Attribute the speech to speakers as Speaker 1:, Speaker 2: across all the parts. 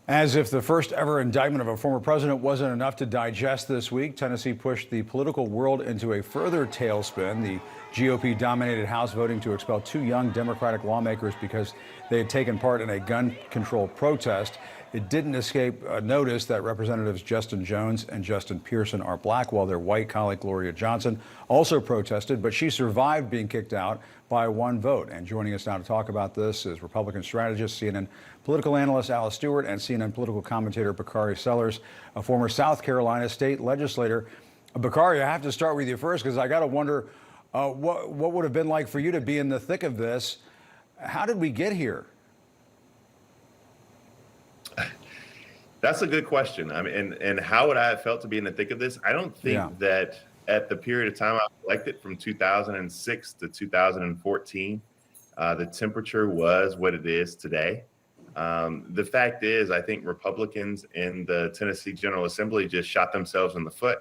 Speaker 1: As if the first ever indictment of a former president wasn't enough to digest this week, Tennessee pushed the political world into a further tailspin. The GOP dominated House voting to expel two young Democratic lawmakers because they had taken part in a gun control protest. It didn't escape notice that Representatives Justin Jones and Justin Pearson are black, while their white colleague Gloria Johnson also protested, but she survived being kicked out by one vote. And joining us now to talk about this is Republican strategist, CNN political analyst Alice Stewart, and CNN political commentator Bakari Sellers, a former South Carolina state legislator. Bakari, I have to start with you first because I got to wonder what would have been like for you to be in the thick of this. How did we get here?
Speaker 2: That's a good question. I mean, and how would I have felt to be in the thick of this? I don't think that at the period of time I was elected from 2006 to 2014, the temperature was what it is today. The fact is, I think Republicans in the Tennessee General Assembly just shot themselves in the foot.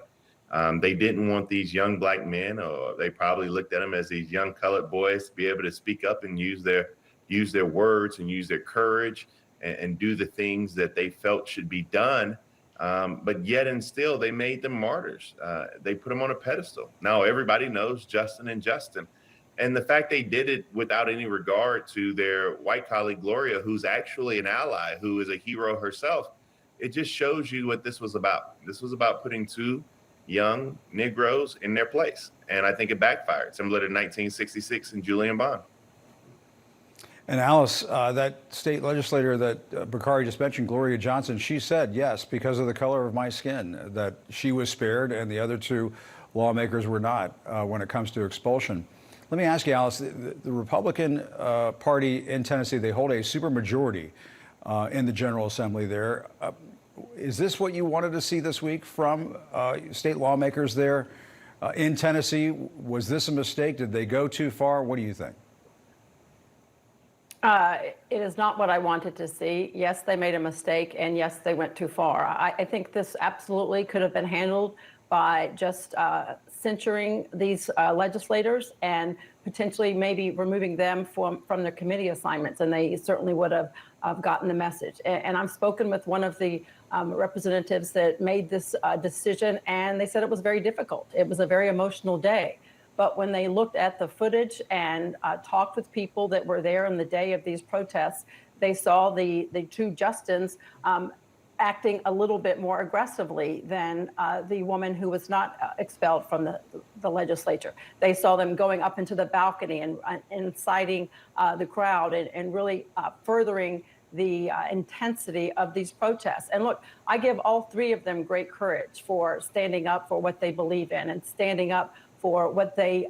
Speaker 2: They didn't want these young black men, or they probably looked at them as these young colored boys, to be able to speak up and use their words and use their courage and do the things that they felt should be done. But yet and still, they made them martyrs. They put them on a pedestal. Now everybody knows Justin and Justin. And the fact they did it without any regard to their white colleague, Gloria, who's actually an ally, who is a hero herself, it just shows you what this was about. This was about putting two young Negroes in their place. And I think it backfired, similar to 1966 and Julian Bond.
Speaker 1: And Alice, that state legislator that Bakari just mentioned, Gloria Johnson, she said, yes, because of the color of my skin, that she was spared and the other two lawmakers were not when it comes to expulsion. Let me ask you, Alice, the Republican Party in Tennessee, they hold a supermajority in the General Assembly there. Is this what you wanted to see this week from state lawmakers there in Tennessee? Was this a mistake? Did they go too far? What do you think?
Speaker 3: It is not what I wanted to see. Yes, they made a mistake, and yes, they went too far. I think this absolutely could have been handled by just censuring these legislators and potentially maybe removing them from their committee assignments, and they certainly would have gotten the message. And I've spoken with one of the representatives that made this decision, and they said it was very difficult. It was a very emotional day. But when they looked at the footage and talked with people that were there on the day of these protests, they saw the two Justins acting a little bit more aggressively than the woman who was not expelled from the legislature. They saw them going up into the balcony and inciting the crowd and really furthering the intensity of these protests. And look, I give all three of them great courage for standing up for what they believe in and standing up for what they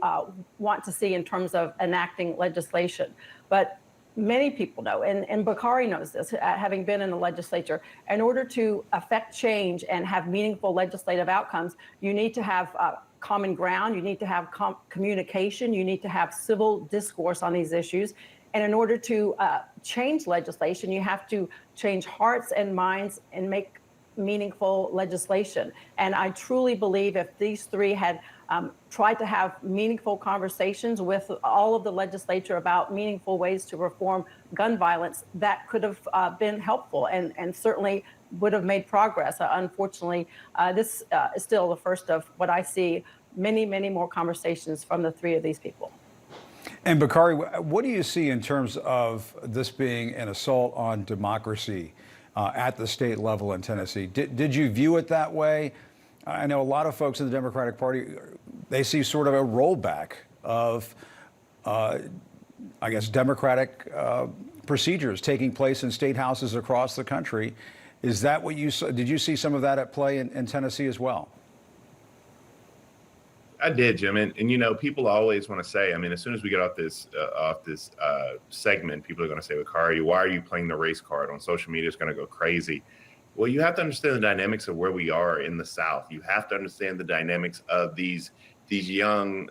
Speaker 3: want to see in terms of enacting legislation. But many people know, and Bakari knows this, having been in the legislature, in order to affect change and have meaningful legislative outcomes, you need to have common ground, you need to have communication, you need to have civil discourse on these issues. And in order to change legislation, you have to change hearts and minds and make meaningful legislation. And I truly believe if these three had tried to have meaningful conversations with all of the legislature about meaningful ways to reform gun violence, that could have been helpful and certainly would have made progress. Unfortunately, this is still the first of what I see many, many more conversations from the three of these people.
Speaker 1: And Bakari, what do you see in terms of this being an assault on democracy at the state level in Tennessee? Did you view it that way? I know a lot of folks in the Democratic Party, they see sort of a rollback of, I guess, democratic procedures taking place in state houses across the country. Is that what you saw? Did you see some of that at play in Tennessee as well?
Speaker 2: I did, Jim, and you know, people always want to say, I mean, as soon as we get off this segment, people are going to say, Bakari, why are you playing the race card on social media? It's going to go crazy. Well, you have to understand the dynamics of where we are in the South. You have to understand the dynamics of these young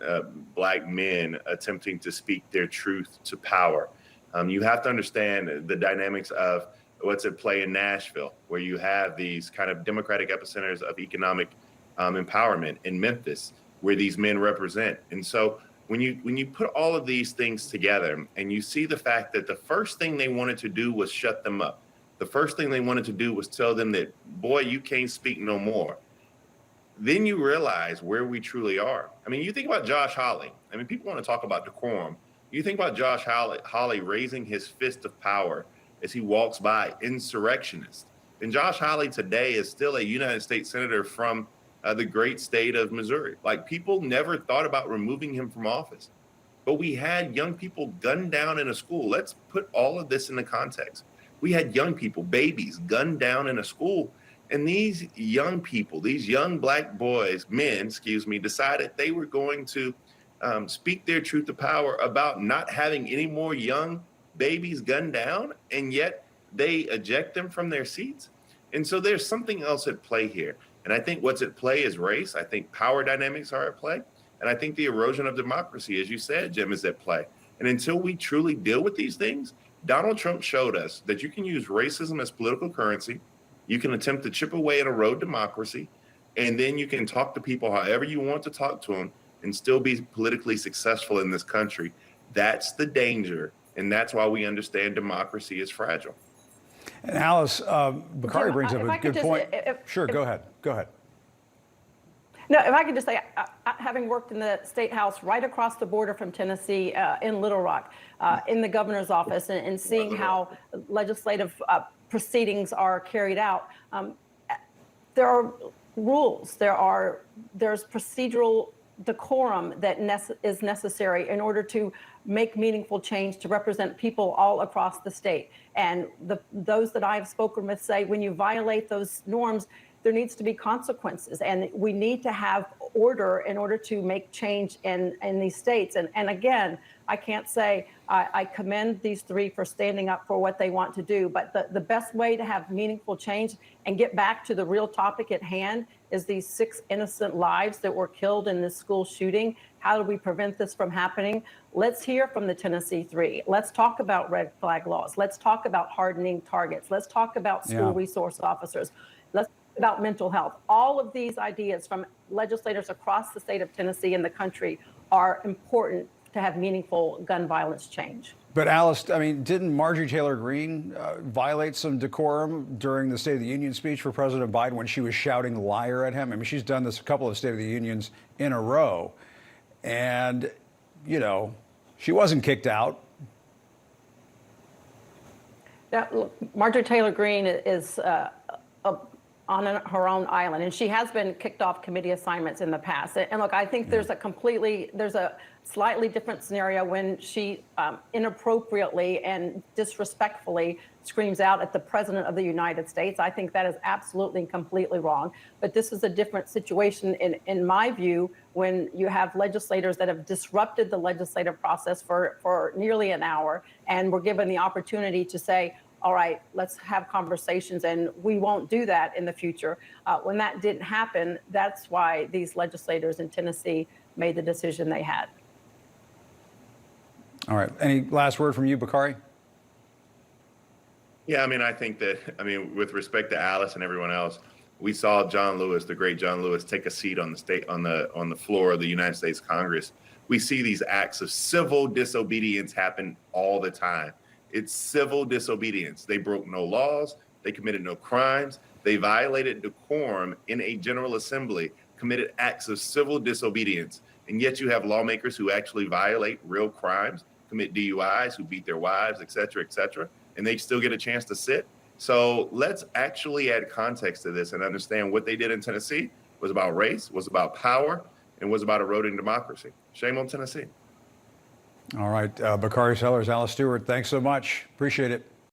Speaker 2: black men attempting to speak their truth to power. You have to understand the dynamics of what's at play in Nashville, where you have these kind of democratic epicenters of economic empowerment in Memphis, where these men represent. And so when you put all of these things together and you see the fact that the first thing they wanted to do was shut them up, the first thing they wanted to do was tell them that, boy, you can't speak no more. Then you realize where we truly are. I mean, you think about Josh Hawley. I mean, people want to talk about decorum. You think about Josh Hawley raising his fist of power as he walks by, insurrectionist. And Josh Hawley today is still a United States Senator from the great state of Missouri. Like, people never thought about removing him from office. But we had young people gunned down in a school. Let's put all of this into context. We had young people, babies, gunned down in a school. And these young people, these young black boys, men, decided they were going to speak their truth to power about not having any more young babies gunned down, and yet they eject them from their seats. And so there's something else at play here. And I think what's at play is race. I think power dynamics are at play. And I think the erosion of democracy, as you said, Jim, is at play. And until we truly deal with these things, Donald Trump showed us that you can use racism as political currency. You can attempt to chip away and erode democracy, and then you can talk to people however you want to talk to them and still be politically successful in this country. That's the danger, and that's why we understand democracy is fragile.
Speaker 1: And Alice, Bakari brings up a good point. Sure, go ahead. Go ahead.
Speaker 3: No, if I could just say, having worked in the State House right across the border from Tennessee in Little Rock, in the governor's office, and seeing how legislative proceedings are carried out, there are rules, there's procedural decorum that is necessary in order to make meaningful change to represent people all across the state. And those that I've spoken with say when you violate those norms, there needs to be consequences, and we need to have order in order to make change in these states. And again, I can't say I commend these three for standing up for what they want to do, but the best way to have meaningful change and get back to the real topic at hand is these 6 innocent lives that were killed in this school shooting. How do we prevent this from happening? Let's hear from the Tennessee Three. Let's talk about red flag laws. Let's talk about hardening targets. Let's talk about school resource officers. Let's talk about mental health. All of these ideas from legislators across the state of Tennessee and the country are important to have meaningful gun violence change.
Speaker 1: But Alice, I mean, didn't Marjorie Taylor Greene violate some decorum during the State of the Union speech for President Biden when she was shouting liar at him? I mean, she's done this a couple of State of the Unions in a row. And, you know, she wasn't kicked out.
Speaker 3: Look, Marjorie Taylor Greene is on her own island, and she has been kicked off committee assignments in the past. And look, I think there's a slightly different scenario when she inappropriately and disrespectfully screams out at the President of the United States. I think that is absolutely and completely wrong. But this is a different situation, in my view, when you have legislators that have disrupted the legislative process for nearly an hour and were given the opportunity to say, all right, let's have conversations, and we won't do that in the future. When that didn't happen, that's why these legislators in Tennessee made the decision they had.
Speaker 1: All right. Any last word from you, Bakari?
Speaker 2: Yeah, I mean, I think that, with respect to Alice and everyone else, we saw John Lewis, the great John Lewis, take a seat on the floor of the United States Congress. We see these acts of civil disobedience happen all the time. It's civil disobedience. They broke no laws. They committed no crimes. They violated decorum in a General Assembly, committed acts of civil disobedience. And yet you have lawmakers who actually violate real crimes, commit DUIs, who beat their wives, et cetera, and they still get a chance to sit. So let's actually add context to this and understand what they did in Tennessee was about race, was about power, and was about eroding democracy. Shame on Tennessee.
Speaker 1: All right, Bakari Sellers, Alice Stewart, thanks so much. Appreciate it.